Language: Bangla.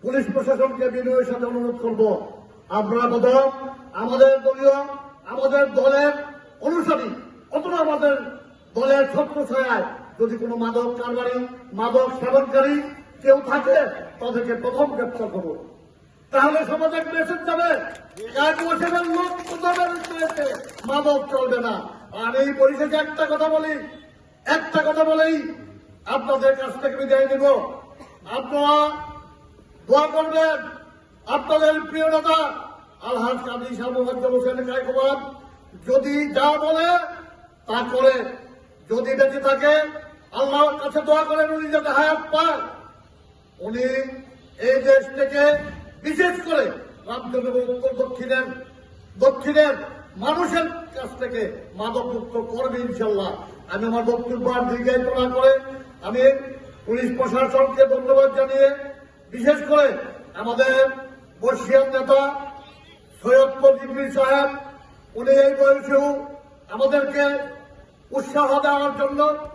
পুলিশ প্রশাসনকে বিনয়ের সাথে অনুরোধ করব, আমরা আমাদের দলীয় আমাদের দলের অনুসারী অথবা আমাদের দলের ছত্রছায়ায় যদি কোনো মাদক কারবারি মাদক সেবনকারী কেউ থাকে তাদেরকে প্রথম গ্রেপ্তার করব। তাহলে সমাজে মেসেজ যাবে মাদক চলবে না। আর এই পরিশেষে একটা কথা বলেই আপনাদের কাছ থেকে বিদায় নিব। আপনারা দোয়া করবেন আপনাদের প্রিয় নেতা আলহাজ কাজী শাহ মোফাজ্জল হোসেন কায়কোবাদ যদি যা বলে তা করে, যদি বেঁচে থাকে আল্লাহর কাছে দোয়া করেন উনি যাতে হায়াত পায়। উনি এই দেশ থেকে বিশেষ করে রামচন্দ্র উত্তর দক্ষিণের মানুষের কাছ থেকে মাদক মুক্ত করবে ইনশাল্লাহ। আমি আমার বক্তব্য আর দীর্ঘায়িত না করে আমি পুলিশ প্রশাসনকে ধন্যবাদ জানিয়ে বিশেষ করে আমাদের বর্ষিয়ান নেতা সৈয়দপুর জিগরি সাহেব, উনি এই বয়সেও আমাদেরকে উৎসাহ দেওয়ার জন্য